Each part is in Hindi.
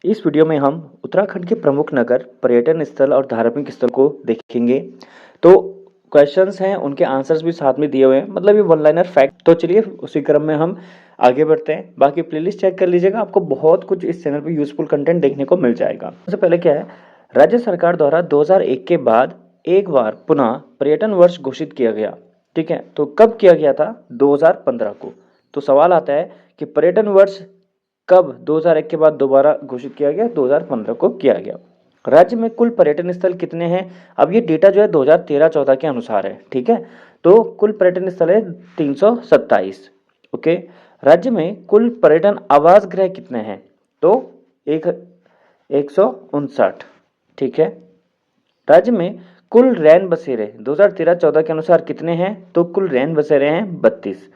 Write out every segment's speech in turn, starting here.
इस वीडियो में हम उत्तराखंड के प्रमुख नगर, पर्यटन स्थल और धार्मिक स्थल को देखेंगे। तो क्वेश्चंस हैं, उनके आंसर्स भी साथ में दिए हुए हैं, मतलब ये वन लाइनर फैक्ट। तो चलिए उसी क्रम में हम आगे बढ़ते हैं। बाकी प्लेलिस्ट चेक कर लीजिएगा, आपको बहुत कुछ इस चैनल पे यूजफुल कंटेंट देखने को मिल जाएगा। सबसे पहले क्या है, राज्य सरकार द्वारा 2001 के बाद एक बार पुनः पर्यटन वर्ष घोषित किया गया। ठीक है, तो कब किया गया था? 2015 को। तो सवाल आता है कि पर्यटन वर्ष कब 2001 के बाद दोबारा घोषित किया गया? 2015 को किया गया। राज्य में कुल पर्यटन स्थल कितने हैं? अब ये डेटा जो है 2013-14 के अनुसार है। ठीक है, तो कुल पर्यटन स्थल है 327। ओके, राज्य में कुल पर्यटन आवास गृह कितने हैं? तो 159। ठीक है, राज्य में कुल रैन बसेरे 2013-14 के अनुसार कितने हैं? तो कुल रैन बसेरे हैं 32।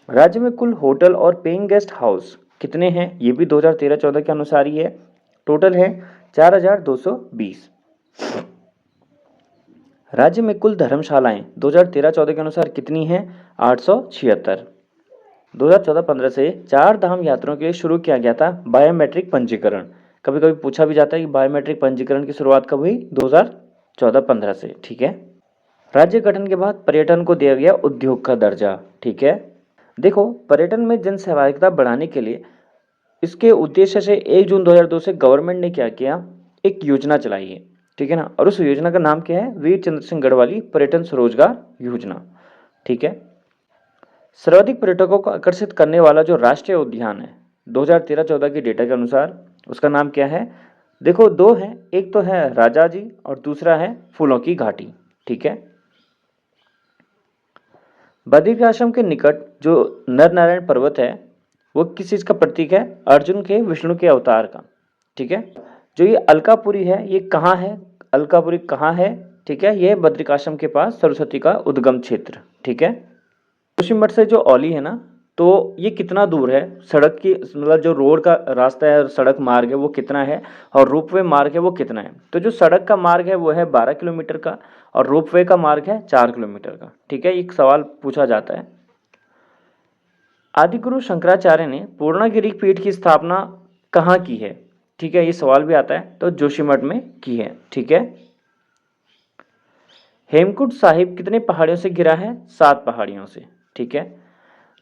राज्य में कुल होटल और पेइंग गेस्ट हाउस कितने हैं? ये भी 2013-14 के अनुसार ही है। टोटल है 4220। राज्य में कुल धर्मशालाएं 2013-14 के अनुसार कितनी हैं? 876। 2014-15 से 4 धाम यात्रियों के लिए शुरू किया गया था बायोमेट्रिक पंजीकरण। कभी कभी पूछा भी जाता है कि बायोमेट्रिक पंजीकरण की शुरुआत कब हुई? 2014-15 से। ठीक है, राज्य गठन के बाद पर्यटन को दिया गया उद्योग का दर्जा। ठीक है, देखो, पर्यटन में जन सहभागिता बढ़ाने के लिए इसके उद्देश्य से 1 जून 2002 से गवर्नमेंट ने क्या किया? एक योजना चलाई है। ठीक है ना, और उस योजना का नाम क्या है? वीर चंद्र सिंह गढ़वाली पर्यटन स्वरोजगार योजना। ठीक है, सर्वाधिक पर्यटकों को आकर्षित करने वाला जो राष्ट्रीय उद्यान है 2013-14 के डेटा के अनुसार, उसका नाम क्या है? देखो, दो है, एक तो है राजा जी और दूसरा है फूलों की घाटी। ठीक है, बद्रिक आश्रम के निकट जो नर नारायण पर्वत है वो किस चीज का प्रतीक है? अर्जुन के विष्णु के अवतार का। ठीक है, जो ये अलकापुरी है ये कहाँ है? अलकापुरी कहाँ है? ठीक है, ये बद्रिक आश्रम के पास सरस्वती का उद्गम क्षेत्र। ठीक है, जोशीमठ से जो औली है ना, तो ये कितना दूर है? सड़क की, मतलब जो रोड का रास्ता है, सड़क मार्ग है वो कितना है, और रोपवे मार्ग है वो कितना है? तो जो सड़क का मार्ग है वो है 12 किलोमीटर का, और रोपवे का मार्ग है 4 किलोमीटर का। ठीक है, एक सवाल पूछा जाता है। आदिगुरु शंकराचार्य ने पूर्णागिरि पीठ की स्थापना कहाँ की है? ठीक है, ये सवाल भी आता है, तो जोशीमठ में की है। ठीक है, हेमकुंड साहिब कितने पहाड़ियों से घिरा है? 7 पहाड़ियों से। ठीक है,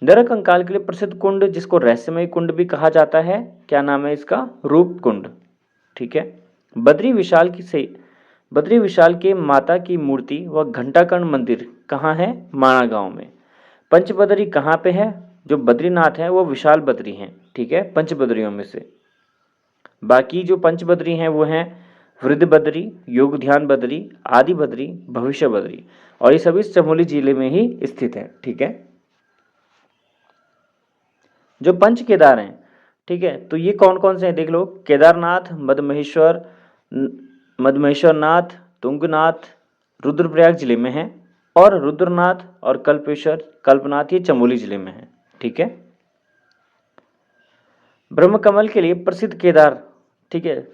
नर कंकाल के लिए प्रसिद्ध कुंड जिसको रहस्यमय कुंड भी कहा जाता है, क्या नाम है इसका? रूप कुंड। ठीक है, बद्री विशाल के माता की मूर्ति व घंटाकर्ण मंदिर कहाँ है? माणा गांव में। पंचबदरी कहाँ पे है? जो बद्रीनाथ है वो विशाल बद्री हैं। ठीक है, पंचबदरियों में से। बाकी जो पंचबदरी हैं वो हैं वृद्ध बद्री, योग ध्यान बद्री, आदि बद्री, भविष्य बद्री, और ये सभी चमोली जिले में ही स्थित है। ठीक है, जो पंच केदार हैं, ठीक है, तो ये कौन कौन से हैं? देख लो, केदारनाथ, मदमहेश्वरनाथ, तुंगनाथ रुद्रप्रयाग जिले में है, और रुद्रनाथ और कल्पनाथ ये चमोली जिले में है। ठीक है, ब्रह्म कमल के लिए प्रसिद्ध केदार, ठीक है,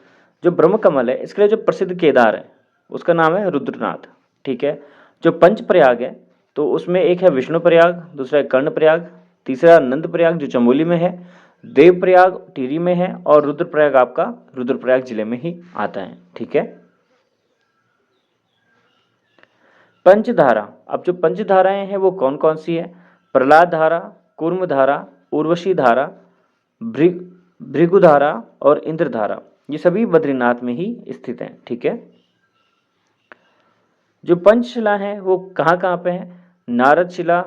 जो ब्रह्म कमल है इसके लिए जो प्रसिद्ध केदार है उसका नाम है रुद्रनाथ। ठीक है, जो पंच प्रयाग है तो उसमें एक है विष्णु प्रयाग, दूसरा है कर्ण प्रयाग, तीसरा नंद प्रयाग जो चमोली में है, देव प्रयाग टिहरी में है, और रुद्रप्रयाग आपका रुद्रप्रयाग जिले में ही आता है। ठीक है, पंचधारा, अब जो पंचधाराएं हैं वो कौन कौन सी है? प्रहलाद धारा, कूर्म धारा, उर्वशी धारा, भृगुधारा और इंद्रधारा, ये सभी बद्रीनाथ में ही स्थित हैं। ठीक है, जो पंचशिला है वो कहाँ कहाँ पे है? नारद शिला।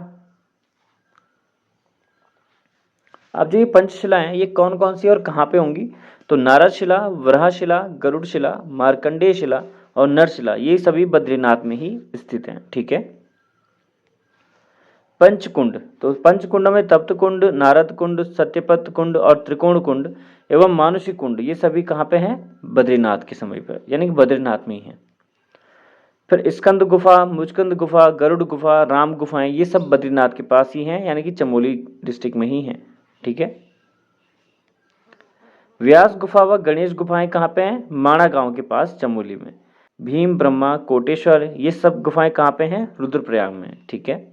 अब जो ये पंचशिला है ये कौन कौन सी और कहाँ पे होंगी? तो नारद शिला, वराह शिला, गरुड़ शिला, मार्कंडेय शिला और नरशिला, ये सभी बद्रीनाथ में ही स्थित हैं। ठीक है, पंचकुंड, तो पंचकुंड में तप्त कुंड, नारद कुंड, सत्यपत कुंड और त्रिकोण कुंड एवं मानुषी कुंड, ये सभी कहाँ पे हैं? बद्रीनाथ के समय पर, यानी कि बद्रीनाथ में ही है। फिर स्कंद गुफा, मुचकंद गुफा, गरुड़ गुफा, राम गुफाएं, ये सब बद्रीनाथ के पास ही हैं, यानी कि चमोली डिस्ट्रिक्ट में ही हैं। ठीक है, व्यास गुफा व गणेश गुफाएं कहाँ पे हैं? माणा गांव के पास चमोली में। भीम, ब्रह्मा, कोटेश्वर, ये सब गुफाएं कहाँ पे हैं? रुद्रप्रयाग में। ठीक है,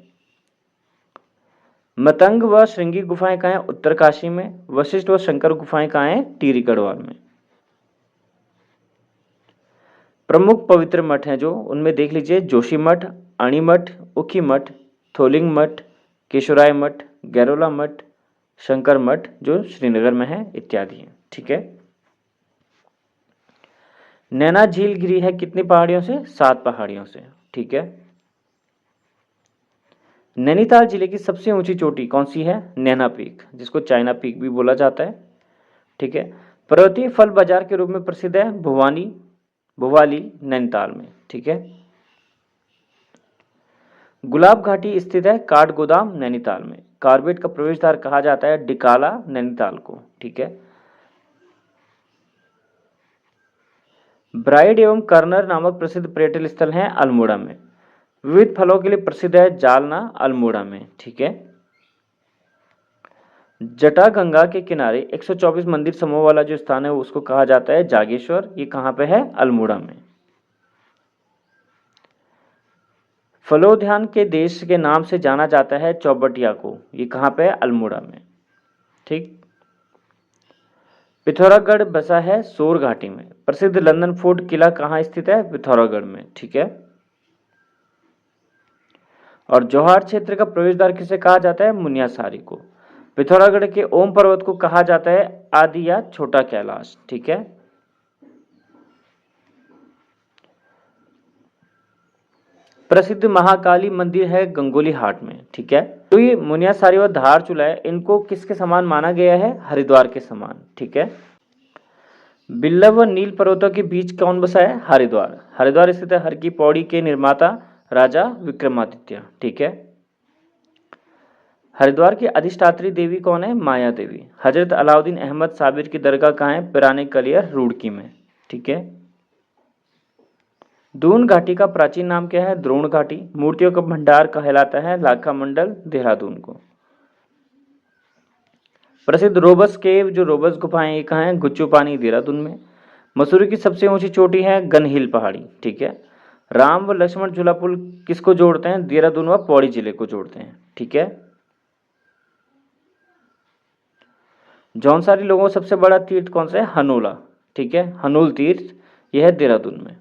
मतंग व श्रृंगी गुफाएं कहाँ हैं? उत्तरकाशी में। वशिष्ठ व शंकर गुफाएं कहाँ हैं? टिहरी गढ़वाल में। प्रमुख पवित्र मठ हैं जो, उनमें देख लीजिए जोशी मठ, अणी मठ, उखी मठ, थोलिंग मठ, केशोराय मठ, गैरोला मठ, शंकर मठ जो श्रीनगर में है इत्यादि हैं। ठीक है। नैना झील घिरी है कितनी पहाड़ियों से? 7 पहाड़ियों से। ठीक है। नैनीताल जिले की सबसे ऊंची चोटी कौन सी है? नैना पीक, जिसको चाइना पीक भी बोला जाता है। ठीक है। पर्वतीय फल बाजार के रूप में प्रसिद्ध है भुवाली नैनीताल में। ठीक है। गुलाब घाटी स्थित है काठगोदाम नैनीताल में। कार्बेट का प्रवेश द्वार कहा जाता है डिकाला नैनीताल को। ठीक है। ब्राइड एवं कर्नर नामक प्रसिद्ध पर्यटन स्थल हैं अल्मोड़ा में। विविध फलों के लिए प्रसिद्ध है जालना अल्मोड़ा में। ठीक है। जटागंगा के किनारे 124 मंदिर समूह वाला जो स्थान है उसको कहा जाता है जागेश्वर। ये कहाँ पे है? अल्मोड़ा में। फलोद्यान के देश के नाम से जाना जाता है चौबटिया को। ये कहाँ पे है? अल्मोड़ा में। ठीक। पिथौरागढ़ बसा है सोर घाटी में। प्रसिद्ध लंदन फोर्ट किला कहाँ स्थित है? पिथौरागढ़ में। ठीक है। और जौहार क्षेत्र का प्रवेश द्वार किसे कहा जाता है? मुनियासारी को। पिथौरागढ़ के ओम पर्वत को कहा जाता है आदि या छोटा कैलाश। ठीक है। प्रसिद्ध महाकाली मंदिर है गंगोली हाट में। ठीक है। तो ये मुनियासारी और धारचूला है, इनको किसके समान माना गया है? हरिद्वार के समान। ठीक है। बिल्लव व नील पर्वतों के बीच कौन बसा है? हरिद्वार। हरिद्वार स्थित है हर की पौड़ी के निर्माता राजा विक्रमादित्य। ठीक है। हरिद्वार की अधिष्ठात्री देवी कौन है? माया देवी। हजरत अलाउद्दीन अहमद साबिर की दरगाह कहाँ है? पिराने कलियर रुड़की में। ठीक है। दून घाटी का प्राचीन नाम क्या है? द्रोण घाटी। मूर्तियों का भंडार कहलाता है लाखा मंडल देहरादून को। प्रसिद्ध रोबस केव जो रोबस गुफाएं ये कहाँ है? गुच्चू पानी देहरादून में। मसूरी की सबसे ऊंची चोटी है गन हिल पहाड़ी। ठीक है। राम व लक्ष्मण झूला पुल किसको जोड़ते हैं? देहरादून व पौड़ी जिले को जोड़ते हैं। ठीक है। जौनसारी लोगों का सबसे बड़ा तीर्थ कौन सा है? हनोला। ठीक है। हनूल तीर्थ यह है देहरादून में।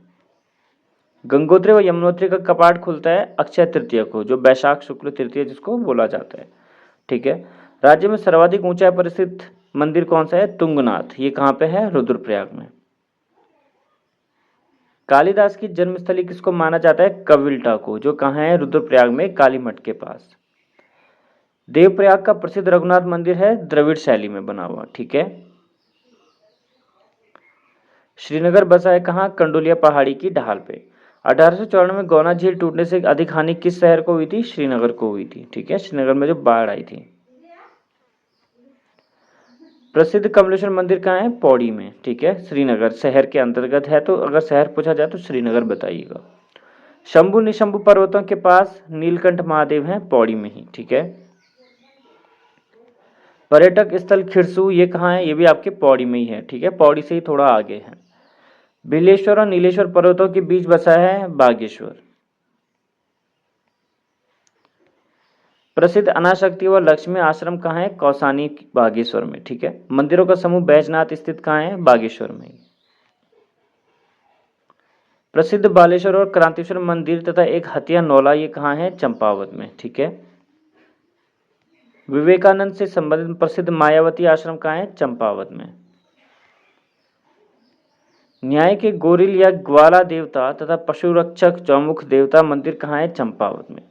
गंगोत्री व यमुनोत्री का कपाट खुलता है अक्षय तृतीया को, जो वैशाख शुक्ल तृतीया जिसको बोला जाता है। ठीक है। राज्य में सर्वाधिक ऊंचाई पर स्थित मंदिर कौन सा है? तुंगनाथ। ये कहाँ पे है? रुद्रप्रयाग में। कालिदास की जन्मस्थली किसको माना जाता है? कविल्टा को, जो कहाँ है? रुद्रप्रयाग में काली मठ के पास। देवप्रयाग का प्रसिद्ध रघुनाथ मंदिर है द्रविड़ शैली में बना हुआ। ठीक है। श्रीनगर बसा है कहाँ? कंडोलिया पहाड़ी की ढाल पे। 1894 में गौना झील टूटने से अधिक हानि किस शहर को हुई थी? श्रीनगर को हुई थी। ठीक है। श्रीनगर में जो बाढ़ आई थी। प्रसिद्ध कमलेश्वर मंदिर कहाँ है? पौड़ी में। ठीक है। श्रीनगर शहर के अंतर्गत है, तो अगर शहर पूछा जाए तो श्रीनगर बताइएगा। शंभु निशंभु पर्वतों के पास नीलकंठ महादेव हैं पौड़ी में ही। ठीक है। पर्यटक स्थल खिरसू ये कहाँ है? ये भी आपके पौड़ी में ही है। ठीक है। पौड़ी से ही थोड़ा आगे है। बिलेश्वर और नीलेश्वर पर्वतों के बीच बसा है बागेश्वर। प्रसिद्ध अनाशक्ति व लक्ष्मी आश्रम कहाँ है? कौसानी बागेश्वर में। ठीक है। मंदिरों का समूह बैजनाथ स्थित कहाँ है? बागेश्वर में। प्रसिद्ध बालेश्वर और क्रांतिश्वर मंदिर तथा एक हथिया नौला ये कहाँ है? चंपावत में। ठीक है। विवेकानंद से संबंधित प्रसिद्ध मायावती आश्रम कहाँ है? चंपावत में। न्याय के गोरिल या ग्वाला देवता तथा पशु रक्षक चौमुख देवता मंदिर कहाँ है? चंपावत में।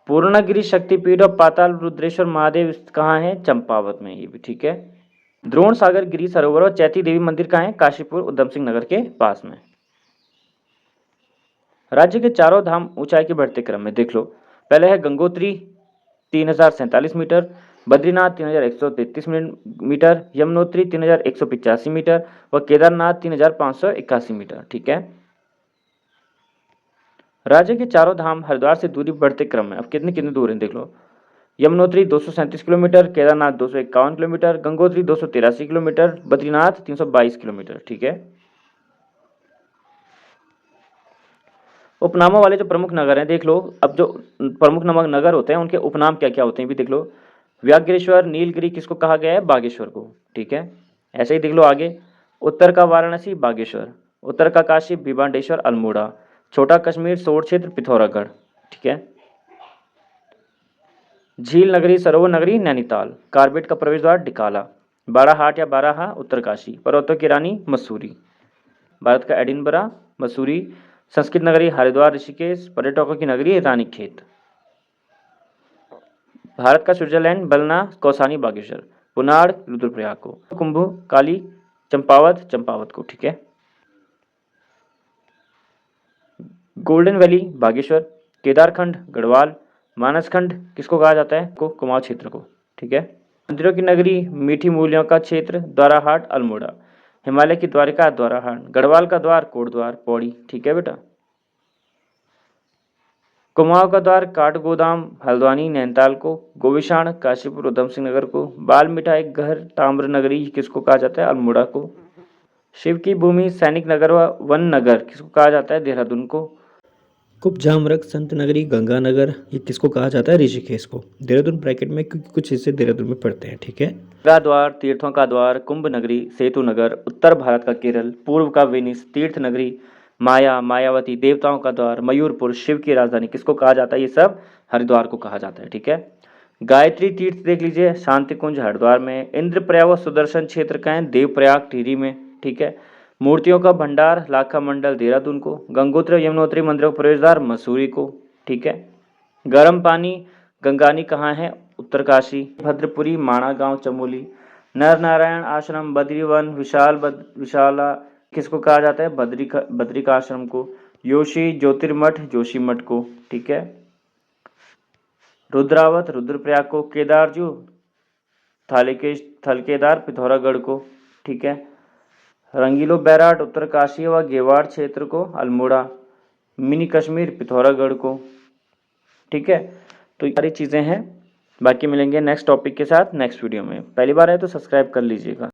पूर्णगिरि शक्तिपीठ और पाताल रुद्रेश्वर महादेव कहाँ है? चंपावत में। ये भी ठीक है। द्रोण सागर गिरी सरोवर और चैती देवी मंदिर कहाँ है? काशीपुर उधम सिंह नगर के पास में। राज्य के चारों धाम ऊंचाई के बढ़ते क्रम में देख लो। पहले है Gangotri 3047 metre, Badrinath 3133 metre, Yamunotri 3185 metre व केदारनाथ 3581 मीटर। ठीक है। राज्य के चारों धाम हरिद्वार से दूरी बढ़ते क्रम में अब कितने कितने दूर हैं देख लो। Yamunotri 237 kilometre, Kedarnath 251 kilometre, Gangotri 283 kilometre, Badrinath 322 kilometre. ठीक है। उपनामों वाले जो प्रमुख नगर हैं देख लो। अब जो प्रमुख नगर होते हैं उनके उपनाम क्या क्या होते हैं भी देख लो। व्याघ्रेश्वर नीलगिरी किसको कहा गया है? बागेश्वर को। ठीक है, ऐसे ही देख लो आगे। उत्तर का वाराणसी बागेश्वर, उत्तर का काशी भिवांडेश्वर अल्मोड़ा, छोटा कश्मीर सोर क्षेत्र पिथौरागढ़। ठीक है, झील नगरी सरोवर नगरी नैनीताल, कार्बेट का प्रवेश द्वार डिकाला, बाराहाट या बाराहा उत्तरकाशी, पर्वतों की रानी मसूरी, भारत का एडिनबरा मसूरी, संस्कृत नगरी हरिद्वार ऋषिकेश, पर्यटकों की नगरी रानीखेत, भारत का स्विट्जरलैंड बलना कौसानी बागेश्वर, पुनाड़ रुद्रप्रयाग को, कुंभ काली चंपावत को। ठीक है, गोल्डन वैली बागेश्वर, केदारखंड गढ़वाल, मानसखंड किसको कहा जाता है? को कुमाऊं क्षेत्र को। ठीक है, मंदिरों की नगरी मीठी मूलियों का क्षेत्र द्वाराहाट अल्मोड़ा, हिमालय की द्वारिका द्वाराहाट, गढ़वाल का द्वार कोटद्वार पौड़ी। ठीक है बेटा, कुमाऊं का द्वार काठगोदाम हल्द्वानी नैनीताल को, गोविशाण काशीपुर उधम सिंह नगर को, बाल मिठाई घर ताम्र नगरी किसको कहा जाता है? अल्मोड़ा को, शिव की भूमि सैनिक नगर व वन नगर किसको कहा जाता है? देहरादून को, कुब्जामरक संत नगरी गंगानगर ये किसको कहा जाता है? ऋषिकेश को। देहरादून ब्रैकेट में क्योंकि कुछ हिस्से देहरादून में पड़ते हैं। ठीक है, द्वार तीर्थों का द्वार कुंभ नगरी सेतु नगर, उत्तर भारत का केरल, पूर्व का वेनिस तीर्थ नगरी, माया मायावती देवताओं का द्वार, मयूरपुर शिव की राजधानी किसको कहा जाता है? ये सब हरिद्वार को कहा जाता है। ठीक है, गायत्री तीर्थ देख लीजिए शांति कुंज हरिद्वार में, इंद्रप्रयाग व सुदर्शन क्षेत्र का है देवप्रयाग टिहरी में। ठीक है, मूर्तियों का भंडार लाखा मंडल देहरादून को, गंगोत्री यमुनोत्री मंदिरों का प्रवेशद्वार मसूरी को। ठीक है, गर्म पानी गंगानी कहाँ है? उत्तरकाशी, भद्रपुरी माणा गांव चमोली, नर नारायण आश्रम बद्रीवन विशाला किसको कहा जाता है? बद्रिका आश्रम को, योशी ज्योतिर्मठ जोशीमठ को। ठीक है, रुद्रावत रुद्रप्रयाग को, केदारजू थलकेदार पिथौरागढ़ को। ठीक है, रंगीलो बैराट उत्तरकाशी व गेवाड़ क्षेत्र को, अल्मोड़ा, मिनी कश्मीर पिथौरागढ़ को। ठीक है, तो ये सारी चीज़ें हैं, बाकी मिलेंगे नेक्स्ट टॉपिक के साथ नेक्स्ट वीडियो में। पहली बार है तो सब्सक्राइब कर लीजिएगा।